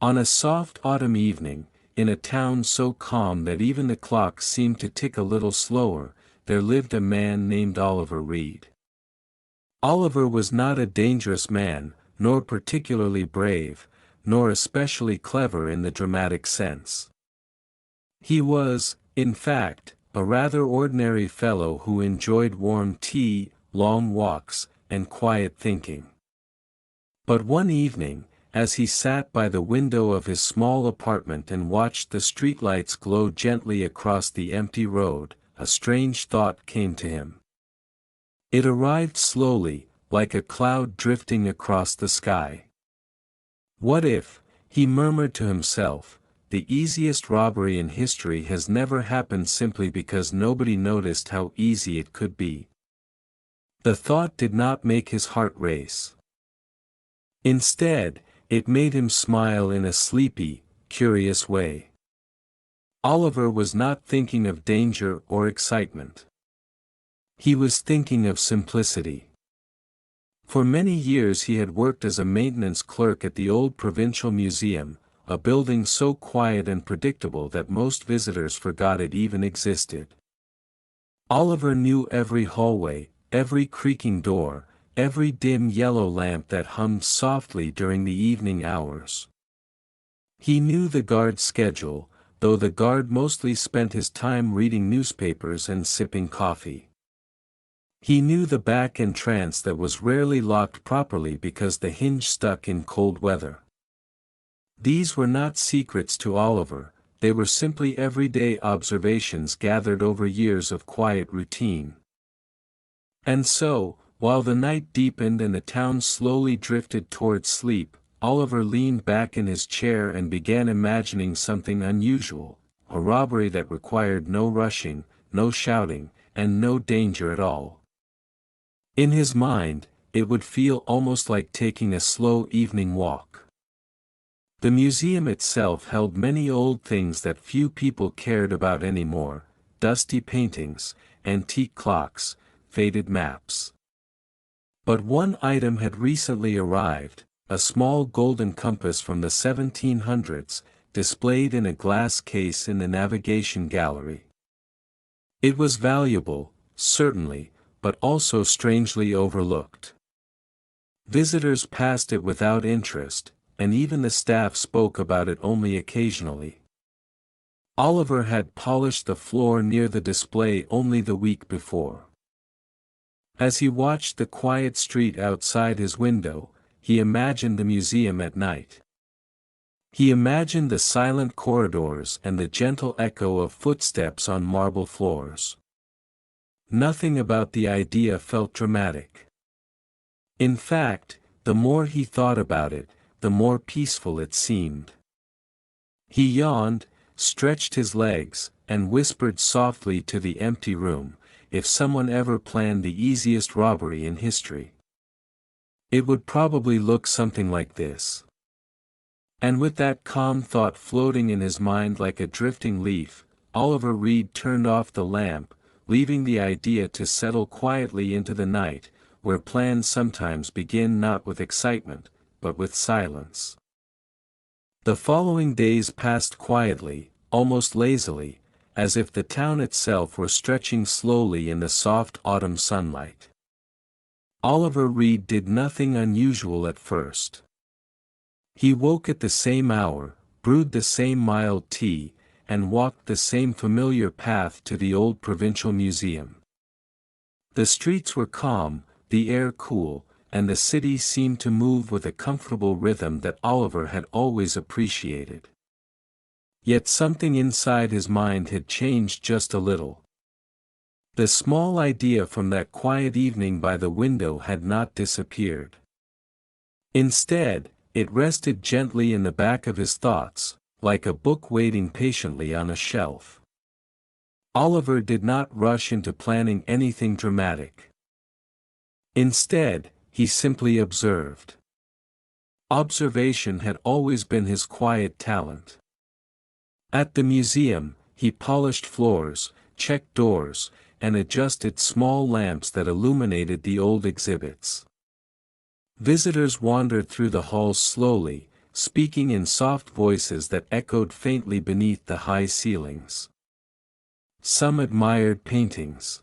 On a soft autumn evening, in a town so calm that even the clock seemed to tick a little slower, there lived a man named Oliver Reed. Oliver was not a dangerous man, nor particularly brave, nor especially clever in the dramatic sense. He was, in fact, a rather ordinary fellow who enjoyed warm tea, long walks, and quiet thinking. But one evening, as he sat by the window of his small apartment and watched the streetlights glow gently across the empty road, a strange thought came to him. It arrived slowly, like a cloud drifting across the sky. What if, he murmured to himself, the easiest robbery in history has never happened simply because nobody noticed how easy it could be? The thought did not make his heart race. Instead, it made him smile in a sleepy, curious way. Oliver was not thinking of danger or excitement. He was thinking of simplicity. For many years he had worked as a maintenance clerk at the old provincial museum, a building so quiet and predictable that most visitors forgot it even existed. Oliver knew every hallway, every creaking door, every dim yellow lamp that hummed softly during the evening hours. He knew the guard's schedule, though the guard mostly spent his time reading newspapers and sipping coffee. He knew the back entrance that was rarely locked properly because the hinge stuck in cold weather. These were not secrets to Oliver, they were simply everyday observations gathered over years of quiet routine. And so, while the night deepened and the town slowly drifted towards sleep, Oliver leaned back in his chair and began imagining something unusual, a robbery that required no rushing, no shouting, and no danger at all. In his mind, it would feel almost like taking a slow evening walk. The museum itself held many old things that few people cared about anymore: dusty paintings, antique clocks, faded maps. But one item had recently arrived, a small golden compass from the 1700s, displayed in a glass case in the navigation gallery. It was valuable, certainly, but also strangely overlooked. Visitors passed it without interest, and even the staff spoke about it only occasionally. Oliver had polished the floor near the display only the week before. As he watched the quiet street outside his window, he imagined the museum at night. He imagined the silent corridors and the gentle echo of footsteps on marble floors. Nothing about the idea felt dramatic. In fact, the more he thought about it, the more peaceful it seemed. He yawned, stretched his legs, and whispered softly to the empty room, if someone ever planned the easiest robbery in history, it would probably look something like this. And with that calm thought floating in his mind like a drifting leaf, Oliver Reed turned off the lamp, leaving the idea to settle quietly into the night, where plans sometimes begin not with excitement, but with silence. The following days passed quietly, almost lazily, as if the town itself were stretching slowly in the soft autumn sunlight. Oliver Reed did nothing unusual at first. He woke at the same hour, brewed the same mild tea, and walked the same familiar path to the old provincial museum. The streets were calm, the air cool, and the city seemed to move with a comfortable rhythm that Oliver had always appreciated. Yet something inside his mind had changed just a little. The small idea from that quiet evening by the window had not disappeared. Instead, it rested gently in the back of his thoughts, like a book waiting patiently on a shelf. Oliver did not rush into planning anything dramatic. Instead, he simply observed. Observation had always been his quiet talent. At the museum, he polished floors, checked doors, and adjusted small lamps that illuminated the old exhibits. Visitors wandered through the halls slowly, speaking in soft voices that echoed faintly beneath the high ceilings. Some admired paintings.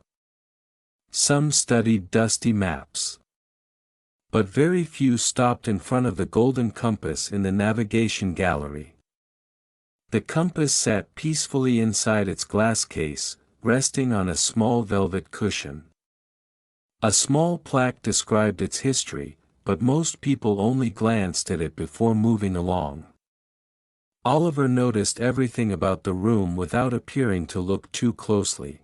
Some studied dusty maps. But very few stopped in front of the golden compass in the navigation gallery. The compass sat peacefully inside its glass case, resting on a small velvet cushion. A small plaque described its history, but most people only glanced at it before moving along. Oliver noticed everything about the room without appearing to look too closely.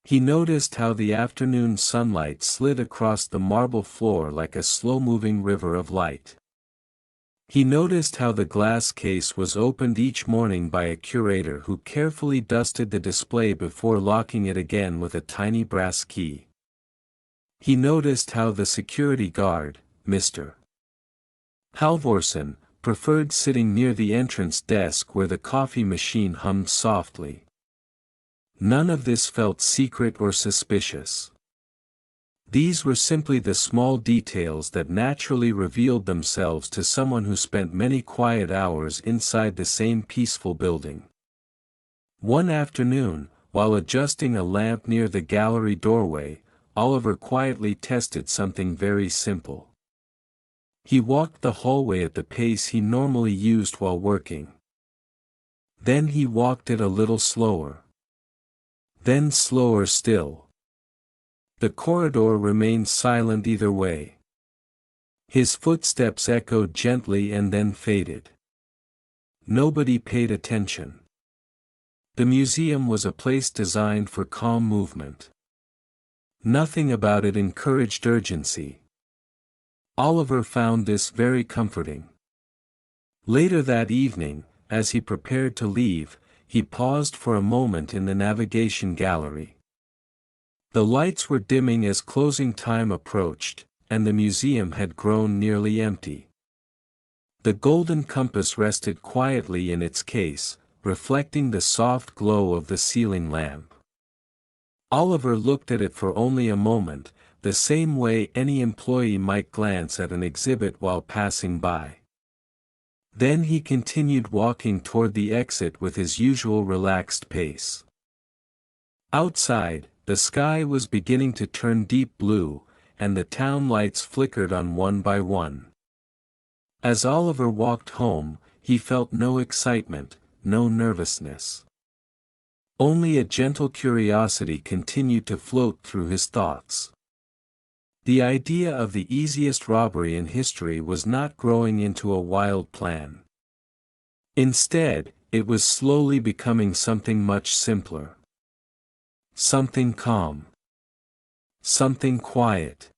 He noticed how the afternoon sunlight slid across the marble floor like a slow-moving river of light. He noticed how the glass case was opened each morning by a curator who carefully dusted the display before locking it again with a tiny brass key. He noticed how the security guard, Mr. Halvorsen, preferred sitting near the entrance desk where the coffee machine hummed softly. None of this felt secret or suspicious. These were simply the small details that naturally revealed themselves to someone who spent many quiet hours inside the same peaceful building. One afternoon, while adjusting a lamp near the gallery doorway, Oliver quietly tested something very simple. He walked the hallway at the pace he normally used while working. Then he walked it a little slower. Then slower still. The corridor remained silent either way. His footsteps echoed gently and then faded. Nobody paid attention. The museum was a place designed for calm movement. Nothing about it encouraged urgency. Oliver found this very comforting. Later that evening, as he prepared to leave, he paused for a moment in the navigation gallery. The lights were dimming as closing time approached, and the museum had grown nearly empty. The golden compass rested quietly in its case, reflecting the soft glow of the ceiling lamp. Oliver looked at it for only a moment, the same way any employee might glance at an exhibit while passing by. Then he continued walking toward the exit with his usual relaxed pace. Outside, the sky was beginning to turn deep blue, and the town lights flickered on one by one. As Oliver walked home, he felt no excitement, no nervousness. Only a gentle curiosity continued to float through his thoughts. The idea of the easiest robbery in history was not growing into a wild plan. Instead, it was slowly becoming something much simpler. Something calm. Something quiet.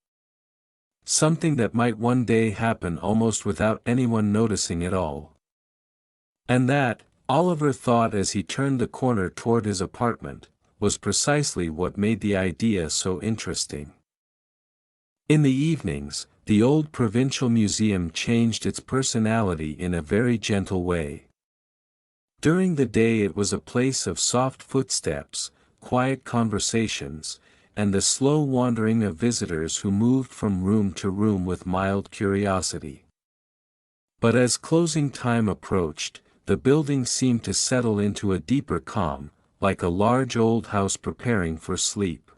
Something that might one day happen almost without anyone noticing at all. And that, Oliver thought as he turned the corner toward his apartment, was precisely what made the idea so interesting. In the evenings, the old provincial museum changed its personality in a very gentle way. During the day it was a place of soft footsteps, quiet conversations, and the slow wandering of visitors who moved from room to room with mild curiosity. But as closing time approached, the building seemed to settle into a deeper calm, like a large old house preparing for sleep.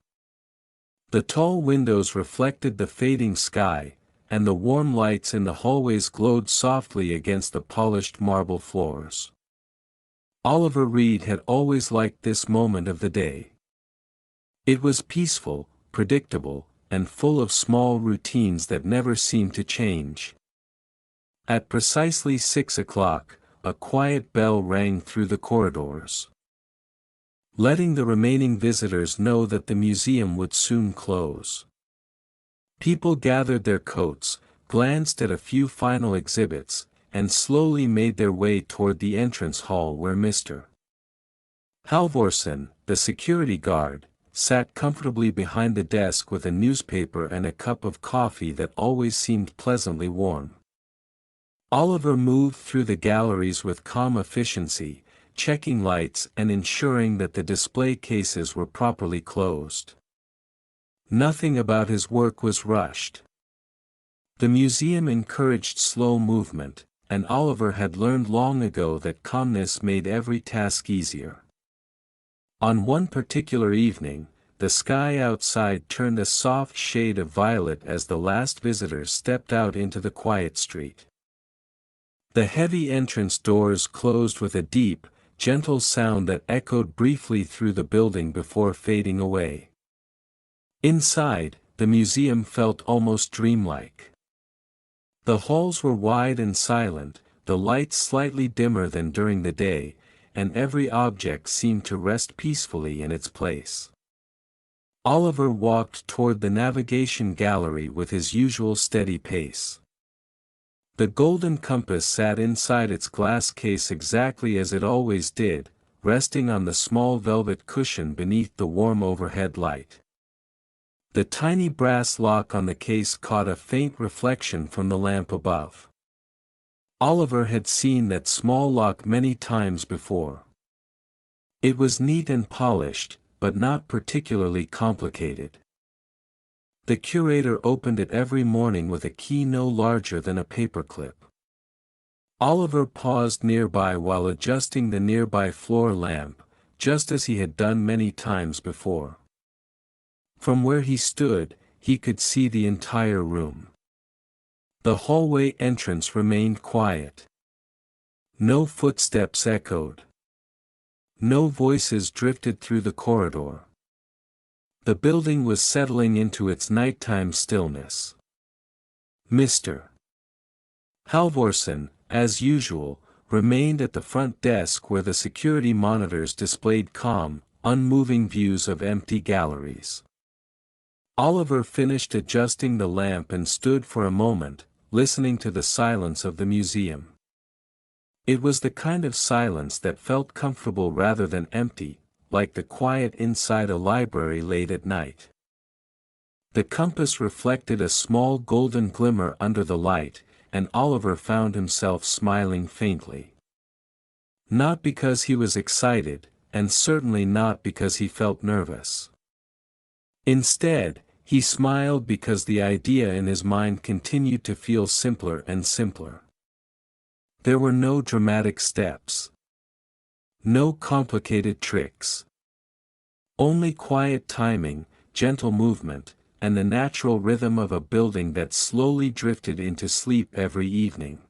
The tall windows reflected the fading sky, and the warm lights in the hallways glowed softly against the polished marble floors. Oliver Reed had always liked this moment of the day. It was peaceful, predictable, and full of small routines that never seemed to change. At precisely 6 o'clock, a quiet bell rang through the corridors, letting the remaining visitors know that the museum would soon close. People gathered their coats, glanced at a few final exhibits, and slowly made their way toward the entrance hall where Mr. Halvorsen, the security guard, sat comfortably behind the desk with a newspaper and a cup of coffee that always seemed pleasantly warm. Oliver moved through the galleries with calm efficiency, checking lights and ensuring that the display cases were properly closed. Nothing about his work was rushed. The museum encouraged slow movement, and Oliver had learned long ago that calmness made every task easier. On one particular evening, the sky outside turned a soft shade of violet as the last visitor stepped out into the quiet street. The heavy entrance doors closed with a deep, gentle sound that echoed briefly through the building before fading away. Inside, the museum felt almost dreamlike. The halls were wide and silent, the lights slightly dimmer than during the day, and every object seemed to rest peacefully in its place. Oliver walked toward the navigation gallery with his usual steady pace. The golden compass sat inside its glass case exactly as it always did, resting on the small velvet cushion beneath the warm overhead light. The tiny brass lock on the case caught a faint reflection from the lamp above. Oliver had seen that small lock many times before. It was neat and polished, but not particularly complicated. The curator opened it every morning with a key no larger than a paperclip. Oliver paused nearby while adjusting the nearby floor lamp, just as he had done many times before. From where he stood, he could see the entire room. The hallway entrance remained quiet. No footsteps echoed. No voices drifted through the corridor. The building was settling into its nighttime stillness. Mr. Halvorsen, as usual, remained at the front desk where the security monitors displayed calm, unmoving views of empty galleries. Oliver finished adjusting the lamp and stood for a moment, listening to the silence of the museum. It was the kind of silence that felt comfortable rather than empty, like the quiet inside a library late at night. The compass reflected a small golden glimmer under the light, and Oliver found himself smiling faintly. Not because he was excited, and certainly not because he felt nervous. Instead, he smiled because the idea in his mind continued to feel simpler and simpler. There were no dramatic steps. No complicated tricks. Only quiet timing, gentle movement, and the natural rhythm of a building that slowly drifted into sleep every evening.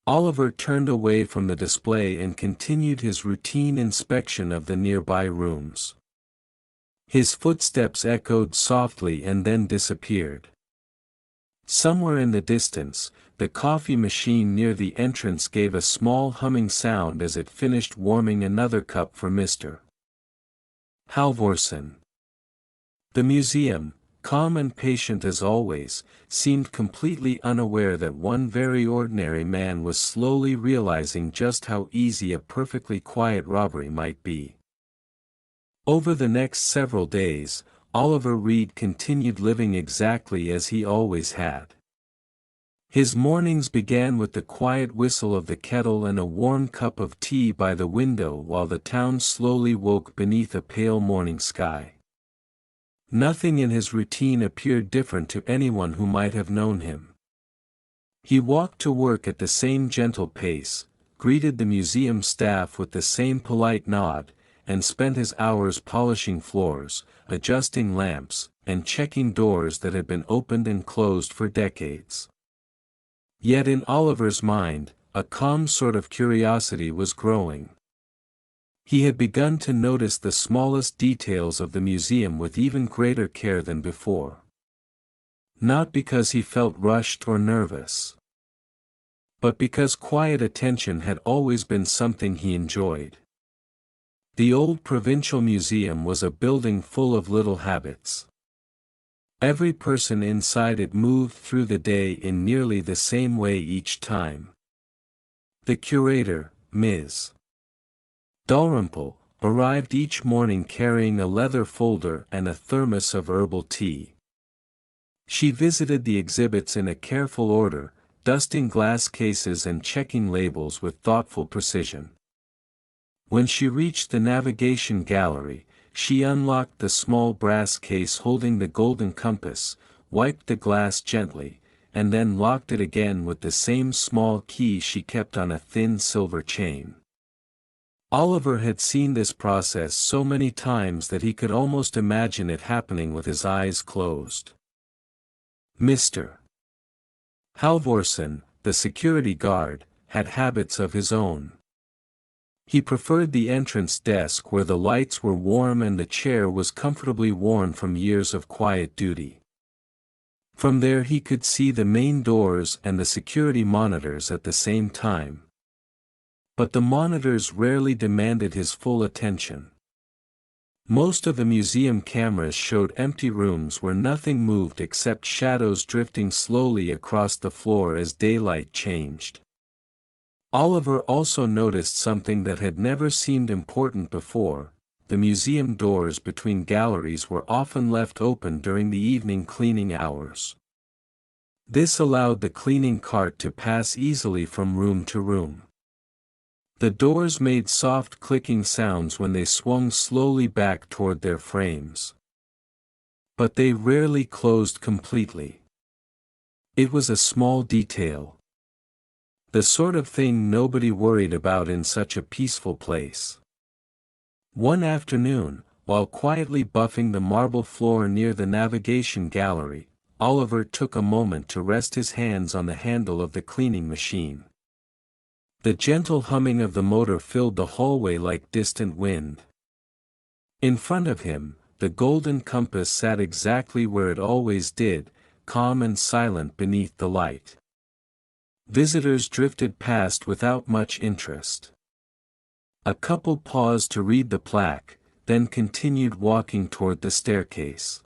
Oliver turned away from the display and continued his routine inspection of the nearby rooms. His footsteps echoed softly and then disappeared. Somewhere in the distance, the coffee machine near the entrance gave a small humming sound as it finished warming another cup for Mr. Halvorsen. The museum, calm and patient as always, seemed completely unaware that one very ordinary man was slowly realizing just how easy a perfectly quiet robbery might be. Over the next several days, Oliver Reed continued living exactly as he always had. His mornings began with the quiet whistle of the kettle and a warm cup of tea by the window while the town slowly woke beneath a pale morning sky. Nothing in his routine appeared different to anyone who might have known him. He walked to work at the same gentle pace, greeted the museum staff with the same polite nod, and spent his hours polishing floors, adjusting lamps, and checking doors that had been opened and closed for decades. Yet in Oliver's mind, a calm sort of curiosity was growing. He had begun to notice the smallest details of the museum with even greater care than before. Not because he felt rushed or nervous, but because quiet attention had always been something he enjoyed. The old provincial museum was a building full of little habits. Every person inside it moved through the day in nearly the same way each time. The curator, Ms. Dalrymple, arrived each morning carrying a leather folder and a thermos of herbal tea. She visited the exhibits in a careful order, dusting glass cases and checking labels with thoughtful precision. When she reached the navigation gallery, she unlocked the small brass case holding the golden compass, wiped the glass gently, and then locked it again with the same small key she kept on a thin silver chain. Oliver had seen this process so many times that he could almost imagine it happening with his eyes closed. Mr. Halvorsen, the security guard, had habits of his own. He preferred the entrance desk where the lights were warm and the chair was comfortably worn from years of quiet duty. From there he could see the main doors and the security monitors at the same time. But the monitors rarely demanded his full attention. Most of the museum cameras showed empty rooms where nothing moved except shadows drifting slowly across the floor as daylight changed. Oliver also noticed something that had never seemed important before: the museum doors between galleries were often left open during the evening cleaning hours. This allowed the cleaning cart to pass easily from room to room. The doors made soft clicking sounds when they swung slowly back toward their frames. But they rarely closed completely. It was a small detail. The sort of thing nobody worried about in such a peaceful place. One afternoon, while quietly buffing the marble floor near the navigation gallery, Oliver took a moment to rest his hands on the handle of the cleaning machine. The gentle humming of the motor filled the hallway like distant wind. In front of him, the golden compass sat exactly where it always did, calm and silent beneath the light. Visitors drifted past without much interest. A couple paused to read the plaque, then continued walking toward the staircase.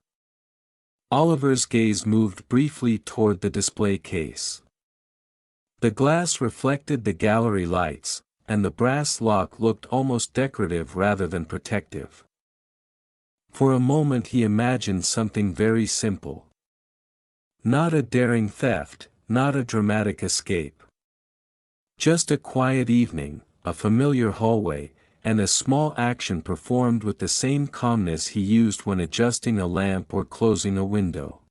Oliver's gaze moved briefly toward the display case. The glass reflected the gallery lights, and the brass lock looked almost decorative rather than protective. For a moment he imagined something very simple. Not a daring theft, not a dramatic escape. Just a quiet evening, a familiar hallway, and a small action performed with the same calmness he used when adjusting a lamp or closing a window.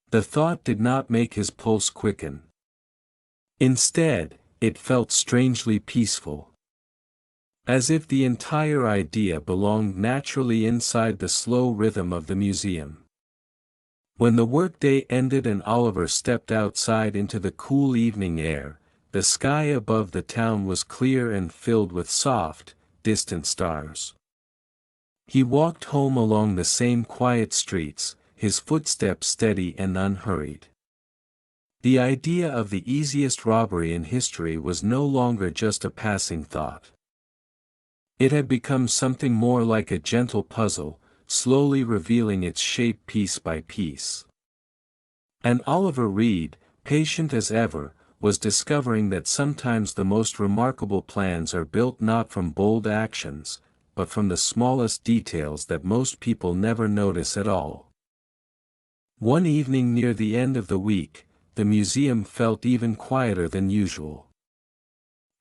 The thought did not make his pulse quicken. Instead, it felt strangely peaceful. As if the entire idea belonged naturally inside the slow rhythm of the museum. When the workday ended and Oliver stepped outside into the cool evening air, the sky above the town was clear and filled with soft, distant stars. He walked home along the same quiet streets, his footsteps steady and unhurried. The idea of the easiest robbery in history was no longer just a passing thought. It had become something more like a gentle puzzle, slowly revealing its shape piece by piece. And Oliver Reed, patient as ever, was discovering that sometimes the most remarkable plans are built not from bold actions, but from the smallest details that most people never notice at all. One evening near the end of the week, the museum felt even quieter than usual.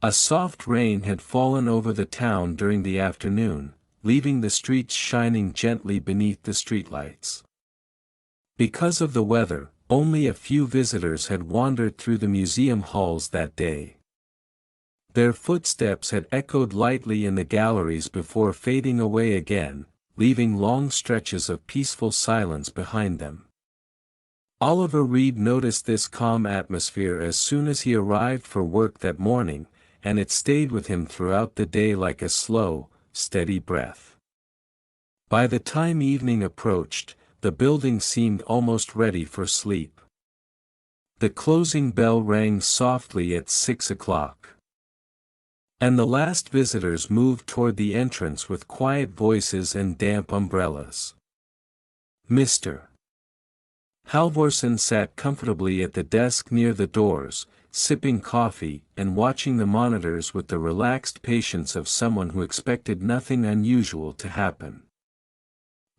A soft rain had fallen over the town during the afternoon, leaving the streets shining gently beneath the streetlights. Because of the weather, only a few visitors had wandered through the museum halls that day. Their footsteps had echoed lightly in the galleries before fading away again, leaving long stretches of peaceful silence behind them. Oliver Reed noticed this calm atmosphere as soon as he arrived for work that morning, and it stayed with him throughout the day like a slow, steady breath. By the time evening approached, the building seemed almost ready for sleep. The closing bell rang softly at 6 o'clock. And the last visitors moved toward the entrance with quiet voices and damp umbrellas. Mr. Halvorsen sat comfortably at the desk near the doors, sipping coffee and watching the monitors with the relaxed patience of someone who expected nothing unusual to happen.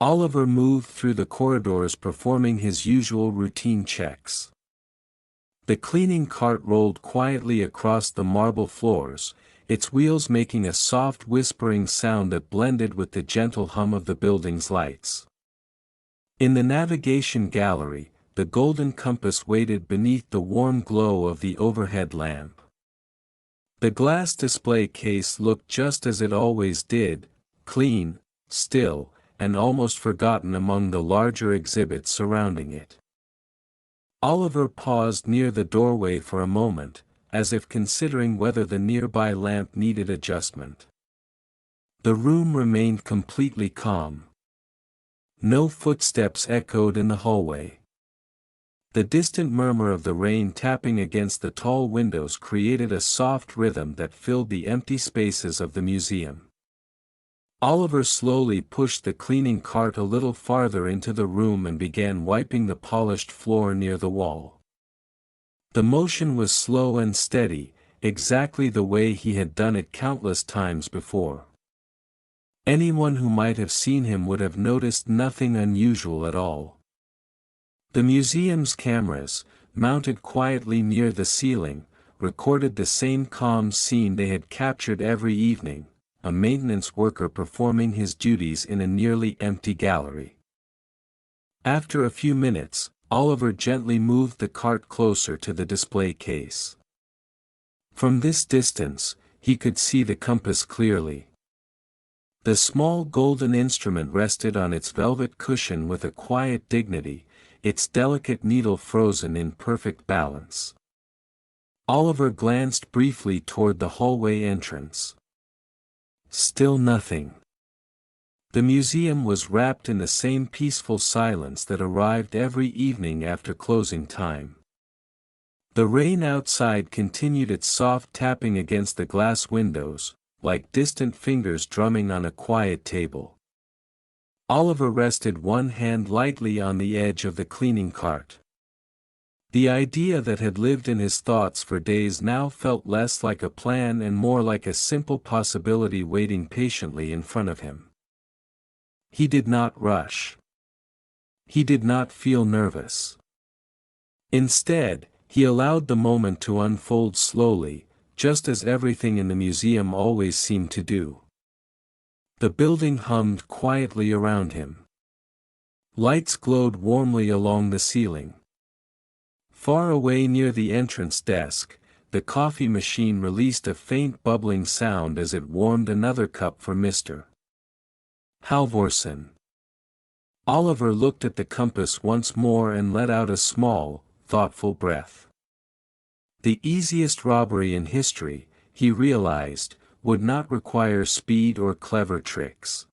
Oliver moved through the corridors performing his usual routine checks. The cleaning cart rolled quietly across the marble floors, its wheels making a soft whispering sound that blended with the gentle hum of the building's lights. In the navigation gallery, the golden compass waited beneath the warm glow of the overhead lamp. The glass display case looked just as it always did, clean, still, and almost forgotten among the larger exhibits surrounding it. Oliver paused near the doorway for a moment, as if considering whether the nearby lamp needed adjustment. The room remained completely calm. No footsteps echoed in the hallway. The distant murmur of the rain tapping against the tall windows created a soft rhythm that filled the empty spaces of the museum. Oliver slowly pushed the cleaning cart a little farther into the room and began wiping the polished floor near the wall. The motion was slow and steady, exactly the way he had done it countless times before. Anyone who might have seen him would have noticed nothing unusual at all. The museum's cameras, mounted quietly near the ceiling, recorded the same calm scene they had captured every evening, a maintenance worker performing his duties in a nearly empty gallery. After a few minutes, Oliver gently moved the cart closer to the display case. From this distance, he could see the compass clearly. The small golden instrument rested on its velvet cushion with a quiet dignity, its delicate needle frozen in perfect balance. Oliver glanced briefly toward the hallway entrance. Still nothing. The museum was wrapped in the same peaceful silence that arrived every evening after closing time. The rain outside continued its soft tapping against the glass windows, like distant fingers drumming on a quiet table. Oliver rested one hand lightly on the edge of the cleaning cart. The idea that had lived in his thoughts for days now felt less like a plan and more like a simple possibility waiting patiently in front of him. He did not rush. He did not feel nervous. Instead, he allowed the moment to unfold slowly, just as everything in the museum always seemed to do. The building hummed quietly around him. Lights glowed warmly along the ceiling. Far away near the entrance desk, the coffee machine released a faint bubbling sound as it warmed another cup for Mr. Halvorsen. Oliver looked at the compass once more and let out a small, thoughtful breath. The easiest robbery in history, he realized, would not require speed or clever tricks.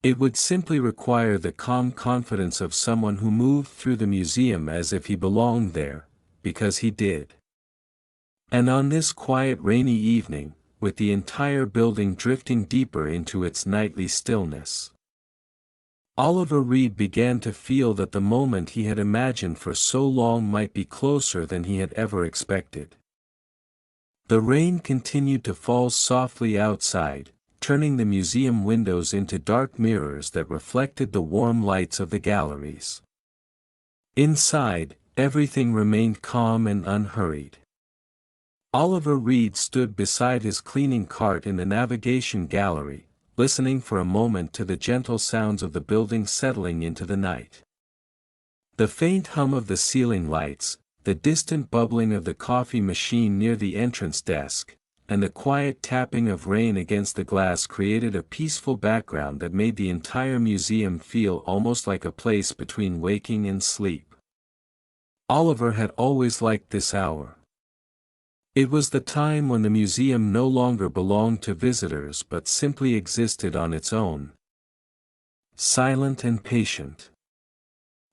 It would simply require the calm confidence of someone who moved through the museum as if he belonged there, because he did. And on this quiet rainy evening, with the entire building drifting deeper into its nightly stillness, Oliver Reed began to feel that the moment he had imagined for so long might be closer than he had ever expected. The rain continued to fall softly outside, turning the museum windows into dark mirrors that reflected the warm lights of the galleries. Inside, everything remained calm and unhurried. Oliver Reed stood beside his cleaning cart in the navigation gallery, listening for a moment to the gentle sounds of the building settling into the night. The faint hum of the ceiling lights, the distant bubbling of the coffee machine near the entrance desk, and the quiet tapping of rain against the glass created a peaceful background that made the entire museum feel almost like a place between waking and sleep. Oliver had always liked this hour. It was the time when the museum no longer belonged to visitors but simply existed on its own. Silent and patient.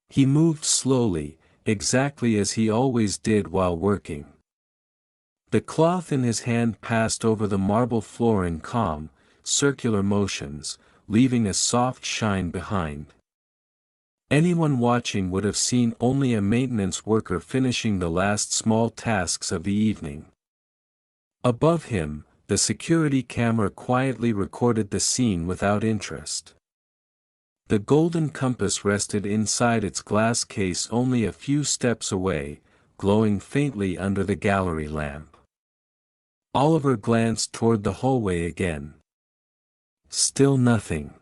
He moved slowly, exactly as he always did while working. The cloth in his hand passed over the marble floor in calm, circular motions, leaving a soft shine behind. Anyone watching would have seen only a maintenance worker finishing the last small tasks of the evening. Above him, the security camera quietly recorded the scene without interest. The golden compass rested inside its glass case only a few steps away, glowing faintly under the gallery lamp. Oliver glanced toward the hallway again. Still nothing.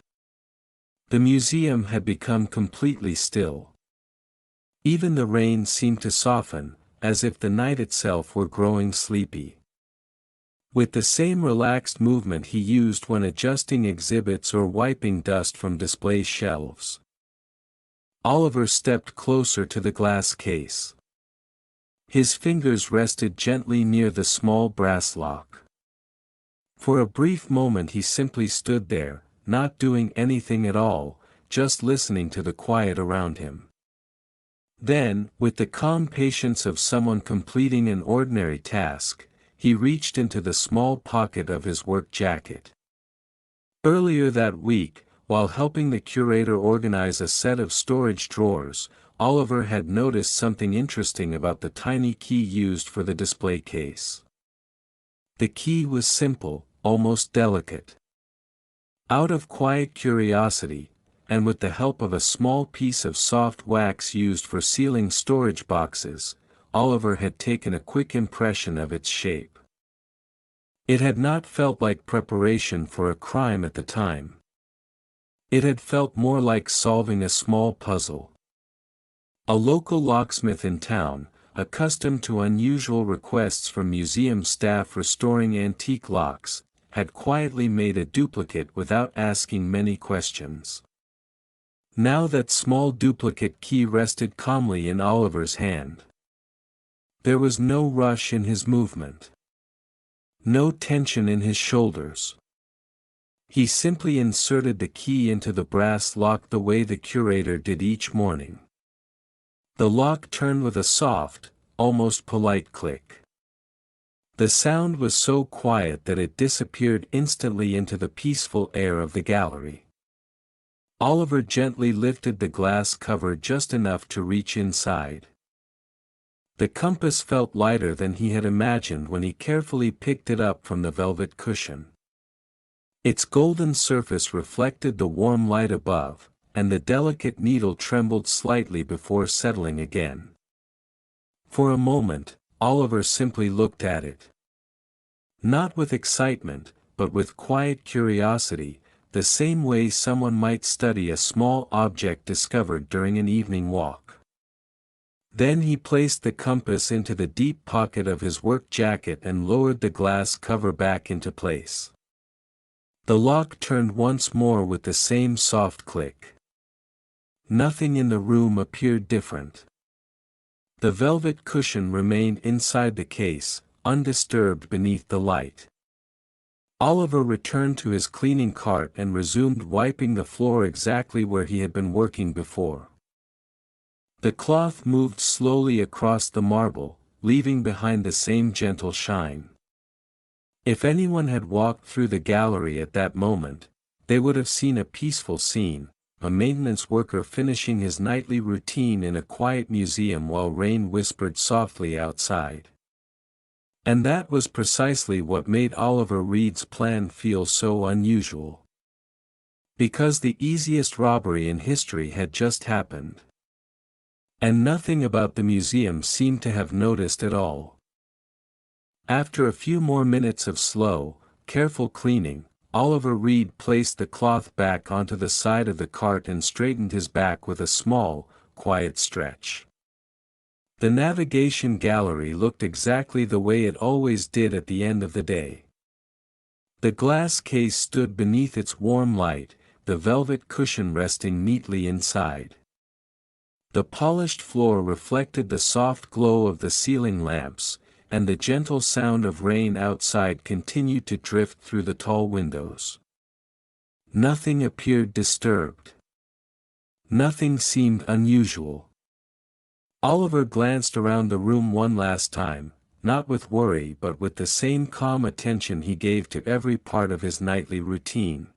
The museum had become completely still. Even the rain seemed to soften, as if the night itself were growing sleepy. With the same relaxed movement he used when adjusting exhibits or wiping dust from display shelves, Oliver stepped closer to the glass case. His fingers rested gently near the small brass lock. For a brief moment he simply stood there, not doing anything at all, just listening to the quiet around him. Then, with the calm patience of someone completing an ordinary task, he reached into the small pocket of his work jacket. Earlier that week, while helping the curator organize a set of storage drawers, Oliver had noticed something interesting about the tiny key used for the display case. The key was simple, almost delicate. Out of quiet curiosity, and with the help of a small piece of soft wax used for sealing storage boxes, Oliver had taken a quick impression of its shape. It had not felt like preparation for a crime at the time. It had felt more like solving a small puzzle. A local locksmith in town, accustomed to unusual requests from museum staff restoring antique locks, had quietly made a duplicate without asking many questions. Now that small duplicate key rested calmly in Oliver's hand. There was no rush in his movement. No tension in his shoulders. He simply inserted the key into the brass lock the way the curator did each morning. The lock turned with a soft, almost polite click. The sound was so quiet that it disappeared instantly into the peaceful air of the gallery. Oliver gently lifted the glass cover just enough to reach inside. The compass felt lighter than he had imagined when he carefully picked it up from the velvet cushion. Its golden surface reflected the warm light above, and the delicate needle trembled slightly before settling again. For a moment, Oliver simply looked at it. Not with excitement, but with quiet curiosity, the same way someone might study a small object discovered during an evening walk. Then he placed the compass into the deep pocket of his work jacket and lowered the glass cover back into place. The lock turned once more with the same soft click. Nothing in the room appeared different. The velvet cushion remained inside the case, undisturbed beneath the light. Oliver returned to his cleaning cart and resumed wiping the floor exactly where he had been working before. The cloth moved slowly across the marble, leaving behind the same gentle shine. If anyone had walked through the gallery at that moment, they would have seen a peaceful scene, a maintenance worker finishing his nightly routine in a quiet museum while rain whispered softly outside. And that was precisely what made Oliver Reed's plan feel so unusual. Because the easiest robbery in history had just happened. And nothing about the museum seemed to have noticed at all. After a few more minutes of slow, careful cleaning, Oliver Reed placed the cloth back onto the side of the cart and straightened his back with a small, quiet stretch. The navigation gallery looked exactly the way it always did at the end of the day. The glass case stood beneath its warm light, the velvet cushion resting neatly inside. The polished floor reflected the soft glow of the ceiling lamps, and the gentle sound of rain outside continued to drift through the tall windows. Nothing appeared disturbed. Nothing seemed unusual. Oliver glanced around the room one last time, not with worry but with the same calm attention he gave to every part of his nightly routine.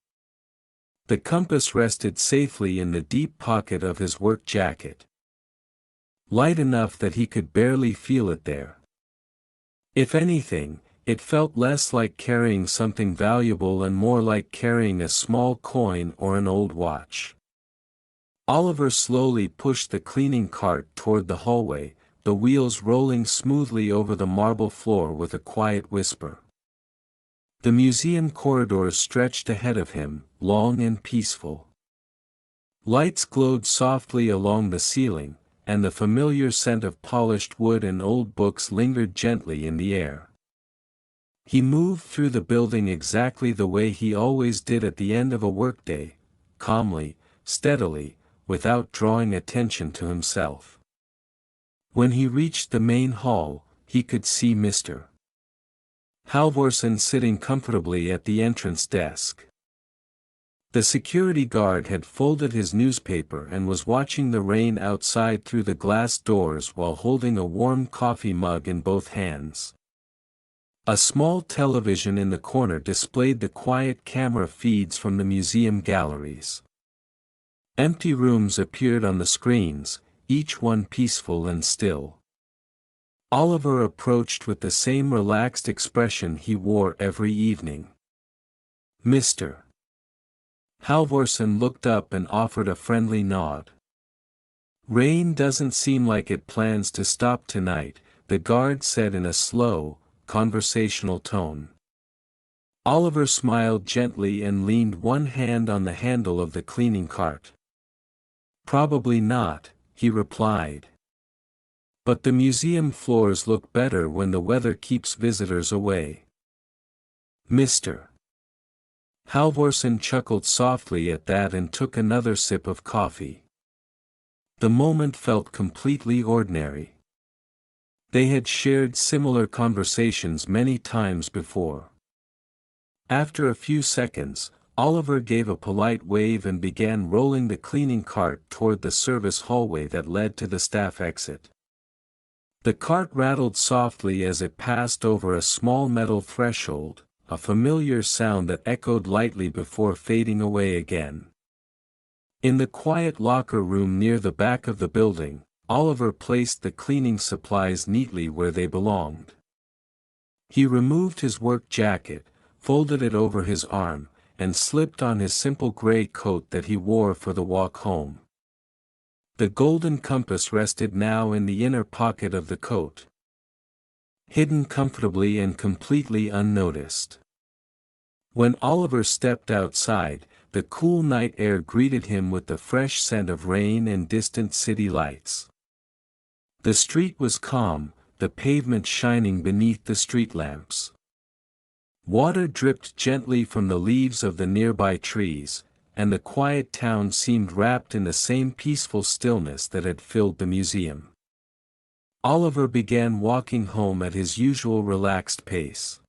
The compass rested safely in the deep pocket of his work jacket. Light enough that he could barely feel it there. If anything, it felt less like carrying something valuable and more like carrying a small coin or an old watch. Oliver slowly pushed the cleaning cart toward the hallway, the wheels rolling smoothly over the marble floor with a quiet whisper. The museum corridors stretched ahead of him, long and peaceful. Lights glowed softly along the ceiling, and the familiar scent of polished wood and old books lingered gently in the air. He moved through the building exactly the way he always did at the end of a workday, calmly, steadily, without drawing attention to himself. When he reached the main hall, he could see Mr. Halvorsen sitting comfortably at the entrance desk. The security guard had folded his newspaper and was watching the rain outside through the glass doors while holding a warm coffee mug in both hands. A small television in the corner displayed the quiet camera feeds from the museum galleries. Empty rooms appeared on the screens, each one peaceful and still. Oliver approached with the same relaxed expression he wore every evening. Mr. Halvorsen looked up and offered a friendly nod. "Rain doesn't seem like it plans to stop tonight," the guard said in a slow, conversational tone. Oliver smiled gently and leaned one hand on the handle of the cleaning cart. "Probably not," he replied. "But the museum floors look better when the weather keeps visitors away." Mr. Halvorsen chuckled softly at that and took another sip of coffee. The moment felt completely ordinary. They had shared similar conversations many times before. After a few seconds, Oliver gave a polite wave and began rolling the cleaning cart toward the service hallway that led to the staff exit. The cart rattled softly as it passed over a small metal threshold, a familiar sound that echoed lightly before fading away again. In the quiet locker room near the back of the building, Oliver placed the cleaning supplies neatly where they belonged. He removed his work jacket, folded it over his arm, and slipped on his simple gray coat that he wore for the walk home. The golden compass rested now in the inner pocket of the coat, hidden comfortably and completely unnoticed. When Oliver stepped outside, the cool night air greeted him with the fresh scent of rain and distant city lights. The street was calm, the pavement shining beneath the street lamps. Water dripped gently from the leaves of the nearby trees, and the quiet town seemed wrapped in the same peaceful stillness that had filled the museum. Oliver began walking home at his usual relaxed pace.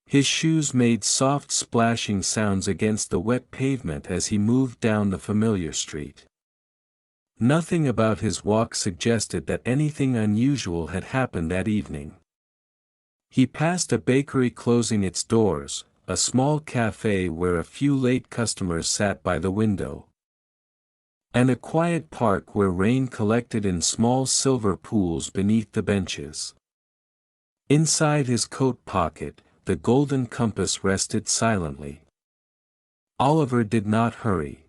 His shoes made soft splashing sounds against the wet pavement as he moved down the familiar street. Nothing about his walk suggested that anything unusual had happened that evening. He passed a bakery closing its doors, a small cafe where a few late customers sat by the window, and a quiet park where rain collected in small silver pools beneath the benches. Inside his coat pocket, the golden compass rested silently. Oliver did not hurry.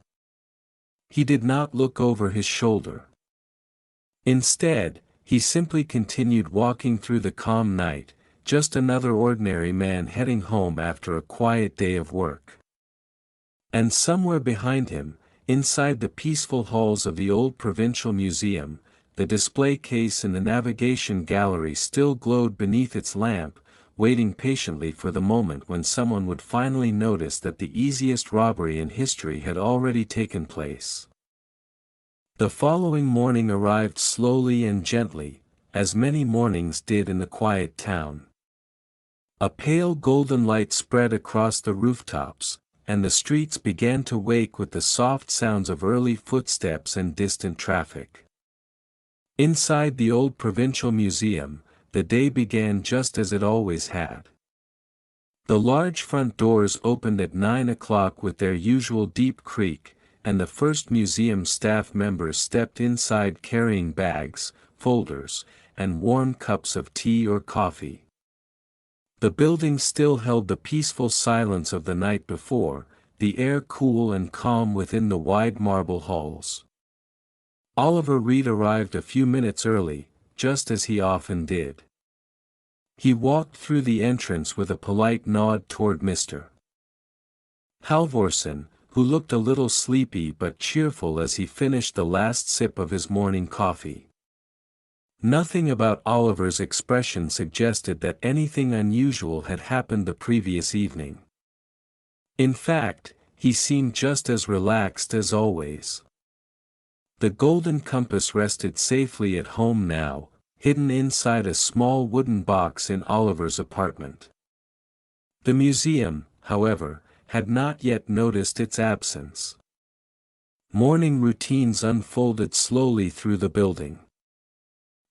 He did not look over his shoulder. Instead, he simply continued walking through the calm night, just another ordinary man heading home after a quiet day of work. And somewhere behind him, inside the peaceful halls of the old provincial museum, the display case in the navigation gallery still glowed beneath its lamp, waiting patiently for the moment when someone would finally notice that the easiest robbery in history had already taken place. The following morning arrived slowly and gently, as many mornings did in the quiet town. A pale golden light spread across the rooftops, and the streets began to wake with the soft sounds of early footsteps and distant traffic. Inside the old provincial museum, the day began just as it always had. The large front doors opened at 9 o'clock with their usual deep creak, and the first museum staff members stepped inside carrying bags, folders, and warm cups of tea or coffee. The building still held the peaceful silence of the night before, the air cool and calm within the wide marble halls. Oliver Reed arrived a few minutes early, just as he often did. He walked through the entrance with a polite nod toward Mr. Halvorsen, who looked a little sleepy but cheerful as he finished the last sip of his morning coffee. Nothing about Oliver's expression suggested that anything unusual had happened the previous evening. In fact, he seemed just as relaxed as always. The golden compass rested safely at home now, hidden inside a small wooden box in Oliver's apartment. The museum, however, had not yet noticed its absence. Morning routines unfolded slowly through the building.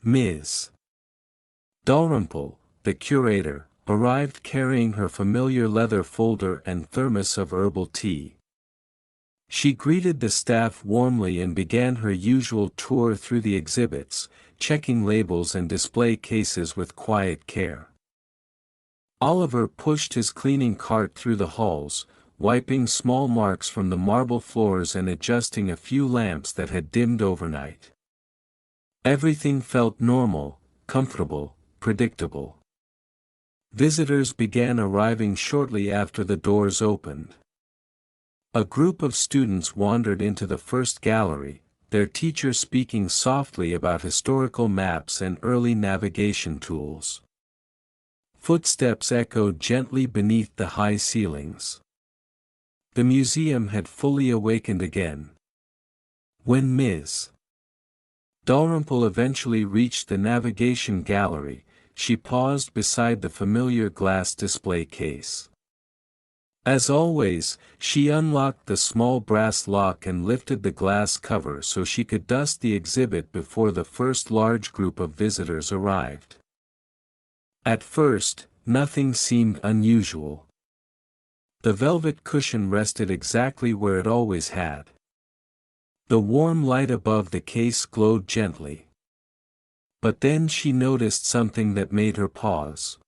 Ms. Dalrymple, the curator, arrived carrying her familiar leather folder and thermos of herbal tea. She greeted the staff warmly and began her usual tour through the exhibits, checking labels and display cases with quiet care. Oliver pushed his cleaning cart through the halls, wiping small marks from the marble floors and adjusting a few lamps that had dimmed overnight. Everything felt normal, comfortable, predictable. Visitors began arriving shortly after the doors opened. A group of students wandered into the first gallery, their teacher speaking softly about historical maps and early navigation tools. Footsteps echoed gently beneath the high ceilings. The museum had fully awakened again. When Ms. Dalrymple eventually reached the navigation gallery, she paused beside the familiar glass display case. As always, she unlocked the small brass lock and lifted the glass cover so she could dust the exhibit before the first large group of visitors arrived. At first, nothing seemed unusual. The velvet cushion rested exactly where it always had. The warm light above the case glowed gently. But then she noticed something that made her pause.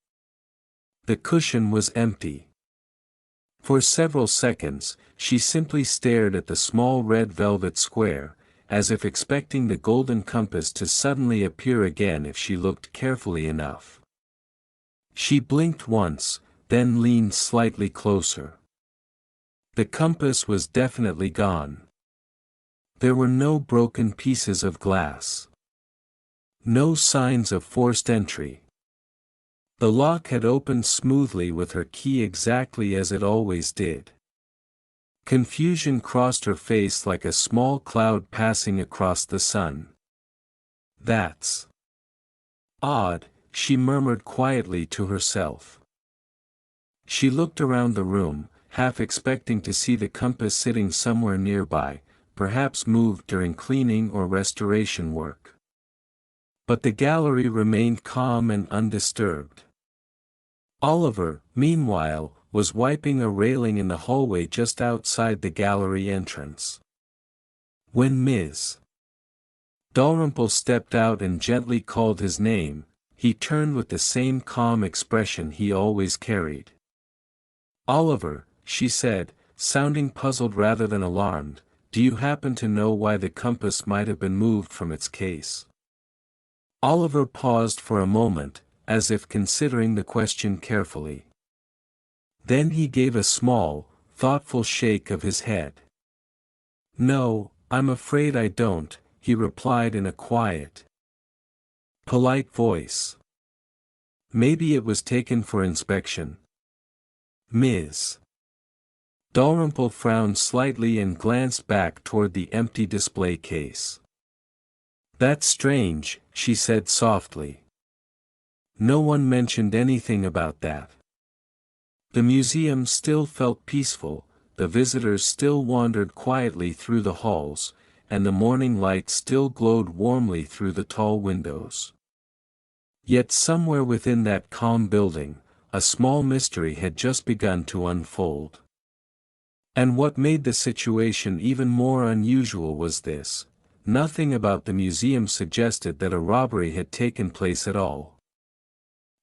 The cushion was empty. For several seconds, she simply stared at the small red velvet square, as if expecting the golden compass to suddenly appear again if she looked carefully enough. She blinked once, then leaned slightly closer. The compass was definitely gone. There were no broken pieces of glass. No signs of forced entry. The lock had opened smoothly with her key exactly as it always did. Confusion crossed her face like a small cloud passing across the sun. "That's odd," she murmured quietly to herself. She looked around the room, half expecting to see the compass sitting somewhere nearby, perhaps moved during cleaning or restoration work. But the gallery remained calm and undisturbed. Oliver, meanwhile, was wiping a railing in the hallway just outside the gallery entrance. When Ms. Dalrymple stepped out and gently called his name, he turned with the same calm expression he always carried. "Oliver," she said, sounding puzzled rather than alarmed, "do you happen to know why the compass might have been moved from its case?" Oliver paused for a moment, as if considering the question carefully. Then he gave a small, thoughtful shake of his head. "No, I'm afraid I don't," he replied in a quiet, polite voice. "Maybe it was taken for inspection." Ms. Dalrymple frowned slightly and glanced back toward the empty display case. "That's strange," she said softly. "No one mentioned anything about that." The museum still felt peaceful, the visitors still wandered quietly through the halls, and the morning light still glowed warmly through the tall windows. Yet somewhere within that calm building, a small mystery had just begun to unfold. And what made the situation even more unusual was this: nothing about the museum suggested that a robbery had taken place at all.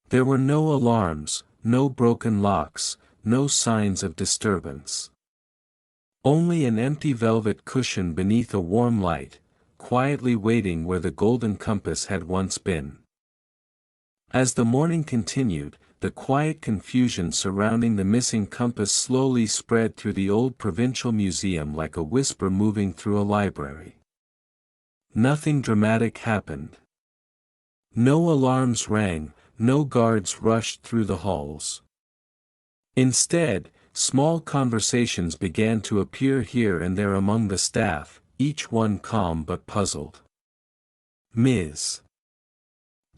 There were no alarms, no broken locks, no signs of disturbance. Only an empty velvet cushion beneath a warm light, quietly waiting where the golden compass had once been. As the morning continued, the quiet confusion surrounding the missing compass slowly spread through the old provincial museum like a whisper moving through a library. Nothing dramatic happened. No alarms rang, no guards rushed through the halls. Instead, small conversations began to appear here and there among the staff, each one calm but puzzled. Ms.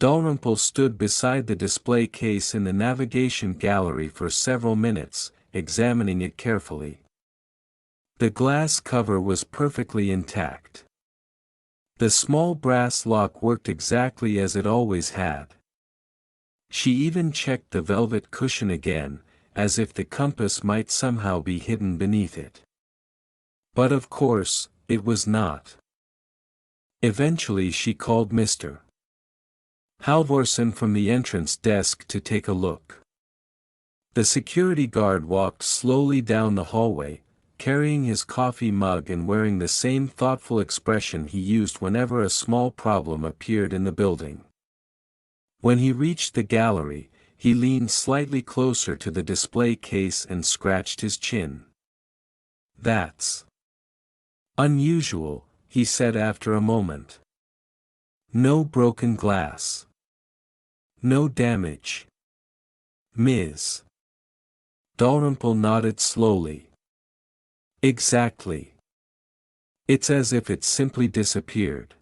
Dalrymple stood beside the display case in the navigation gallery for several minutes, examining it carefully. The glass cover was perfectly intact. The small brass lock worked exactly as it always had. She even checked the velvet cushion again, as if the compass might somehow be hidden beneath it. But of course, it was not. Eventually she called Mr. Halvorsen from the entrance desk to take a look. The security guard walked slowly down the hallway, carrying his coffee mug and wearing the same thoughtful expression he used whenever a small problem appeared in the building. When he reached the gallery, he leaned slightly closer to the display case and scratched his chin. "That's unusual," he said after a moment. "No broken glass. No damage." Ms. Dalrymple nodded slowly. "Exactly. It's as if it simply disappeared."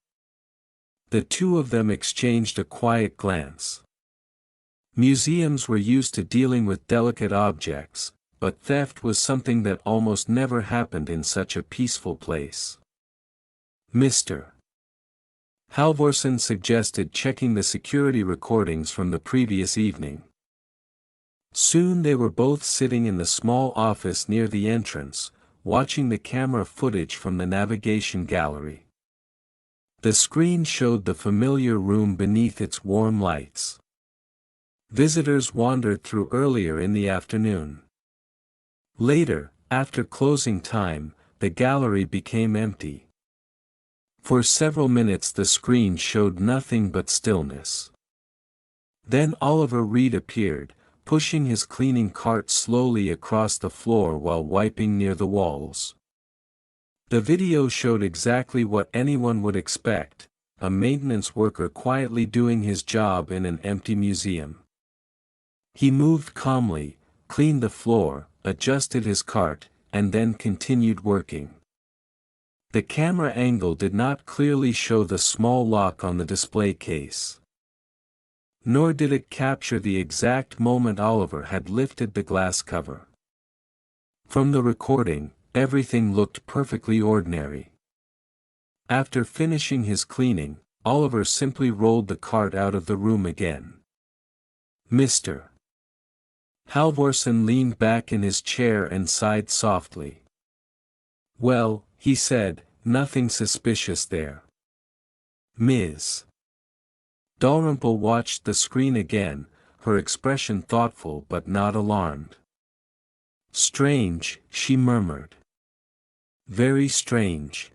The two of them exchanged a quiet glance. Museums were used to dealing with delicate objects, but theft was something that almost never happened in such a peaceful place. Mr. Halvorsen suggested checking the security recordings from the previous evening. Soon they were both sitting in the small office near the entrance, watching the camera footage from the navigation gallery. The screen showed the familiar room beneath its warm lights. Visitors wandered through earlier in the afternoon. Later, after closing time, the gallery became empty. For several minutes the screen showed nothing but stillness. Then Oliver Reed appeared, pushing his cleaning cart slowly across the floor while wiping near the walls. The video showed exactly what anyone would expect, a maintenance worker quietly doing his job in an empty museum. He moved calmly, cleaned the floor, adjusted his cart, and then continued working. The camera angle did not clearly show the small lock on the display case. Nor did it capture the exact moment Oliver had lifted the glass cover. From the recording, everything looked perfectly ordinary. After finishing his cleaning, Oliver simply rolled the cart out of the room again. Mr. Halvorsen leaned back in his chair and sighed softly. "Well," he said, "nothing suspicious there." Ms. Dalrymple watched the screen again, her expression thoughtful but not alarmed. "Strange," she murmured. "Very strange."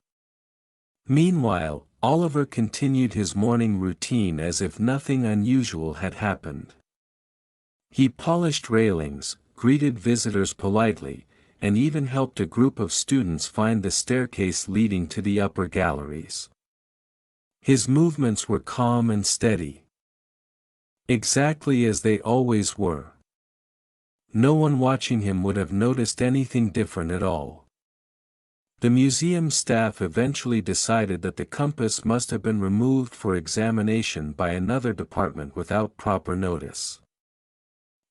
Meanwhile, Oliver continued his morning routine as if nothing unusual had happened. He polished railings, greeted visitors politely, and even helped a group of students find the staircase leading to the upper galleries. His movements were calm and steady. Exactly as they always were. No one watching him would have noticed anything different at all. The museum staff eventually decided that the compass must have been removed for examination by another department without proper notice.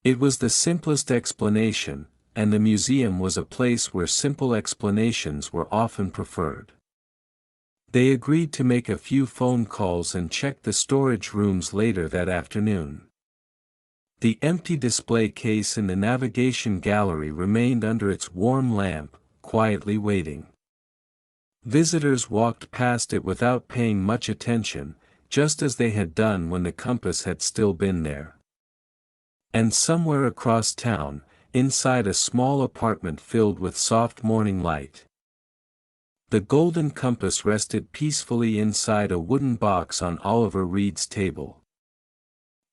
It was the simplest explanation, and the museum was a place where simple explanations were often preferred. They agreed to make a few phone calls and check the storage rooms later that afternoon. The empty display case in the navigation gallery remained under its warm lamp, quietly waiting. Visitors walked past it without paying much attention, just as they had done when the compass had still been there. And somewhere across town, inside a small apartment filled with soft morning light, the golden compass rested peacefully inside a wooden box on Oliver Reed's table.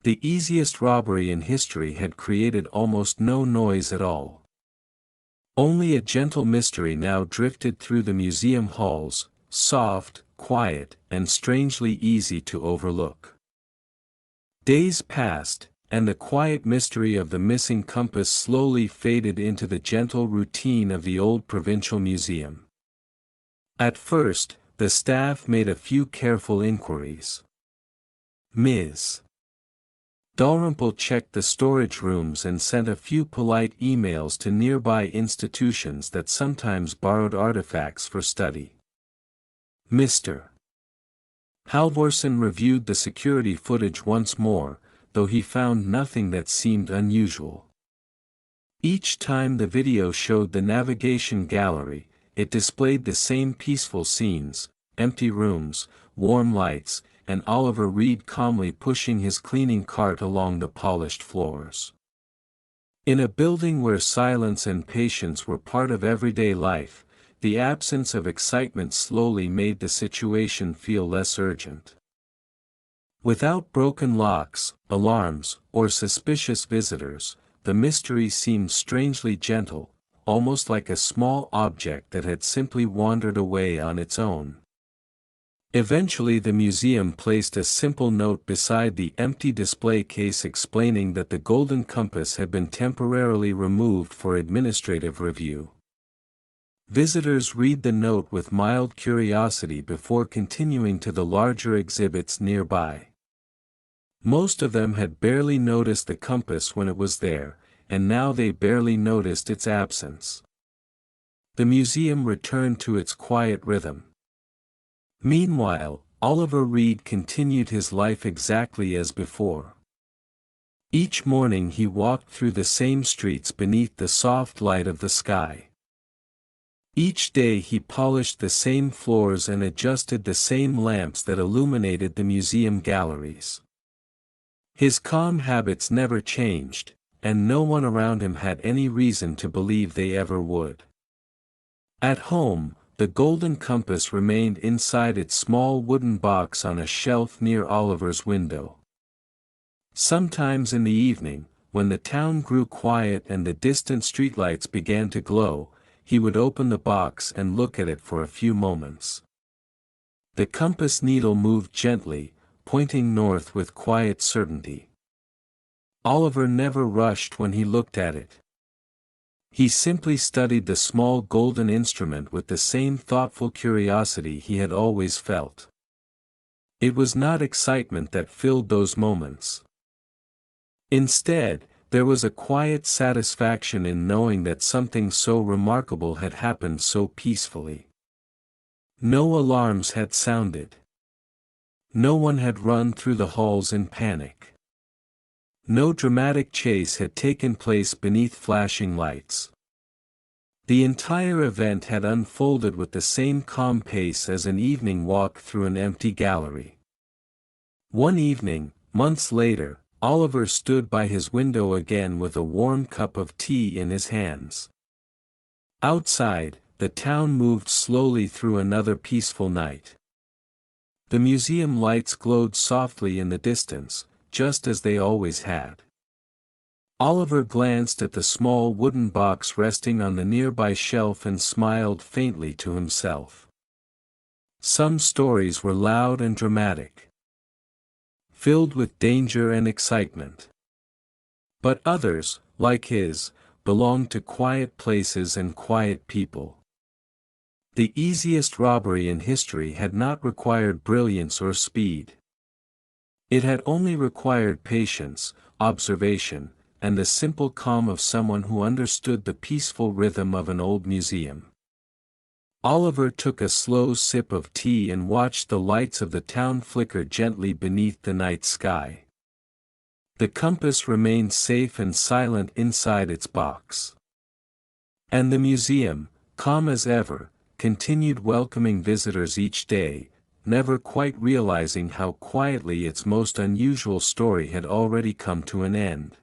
The easiest robbery in history had created almost no noise at all. Only a gentle mystery now drifted through the museum halls, soft, quiet, and strangely easy to overlook. Days passed, and the quiet mystery of the missing compass slowly faded into the gentle routine of the old provincial museum. At first, the staff made a few careful inquiries. Ms. Dalrymple checked the storage rooms and sent a few polite emails to nearby institutions that sometimes borrowed artifacts for study. Mr. Halvorsen reviewed the security footage once more, though he found nothing that seemed unusual. Each time the video showed the navigation gallery, it displayed the same peaceful scenes, empty rooms, warm lights, and Oliver Reed calmly pushing his cleaning cart along the polished floors. In a building where silence and patience were part of everyday life, the absence of excitement slowly made the situation feel less urgent. Without broken locks, alarms, or suspicious visitors, the mystery seemed strangely gentle, almost like a small object that had simply wandered away on its own. Eventually the museum placed a simple note beside the empty display case explaining that the golden compass had been temporarily removed for administrative review. Visitors read the note with mild curiosity before continuing to the larger exhibits nearby. Most of them had barely noticed the compass when it was there, and now they barely noticed its absence. The museum returned to its quiet rhythm. Meanwhile, Oliver Reed continued his life exactly as before. Each morning he walked through the same streets beneath the soft light of the sky. Each day he polished the same floors and adjusted the same lamps that illuminated the museum galleries. His calm habits never changed, and no one around him had any reason to believe they ever would. At home, the golden compass remained inside its small wooden box on a shelf near Oliver's window. Sometimes in the evening, when the town grew quiet and the distant streetlights began to glow, he would open the box and look at it for a few moments. The compass needle moved gently, pointing north with quiet certainty. Oliver never rushed when he looked at it. He simply studied the small golden instrument with the same thoughtful curiosity he had always felt. It was not excitement that filled those moments. Instead, there was a quiet satisfaction in knowing that something so remarkable had happened so peacefully. No alarms had sounded. No one had run through the halls in panic. No dramatic chase had taken place beneath flashing lights. The entire event had unfolded with the same calm pace as an evening walk through an empty gallery. One evening, months later, Oliver stood by his window again with a warm cup of tea in his hands. Outside, the town moved slowly through another peaceful night. The museum lights glowed softly in the distance, just as they always had. Oliver glanced at the small wooden box resting on the nearby shelf and smiled faintly to himself. Some stories were loud and dramatic, filled with danger and excitement. But others, like his, belonged to quiet places and quiet people. The easiest robbery in history had not required brilliance or speed. It had only required patience, observation, and the simple calm of someone who understood the peaceful rhythm of an old museum. Oliver took a slow sip of tea and watched the lights of the town flicker gently beneath the night sky. The compass remained safe and silent inside its box. And the museum, calm as ever, continued welcoming visitors each day, never quite realizing how quietly its most unusual story had already come to an end.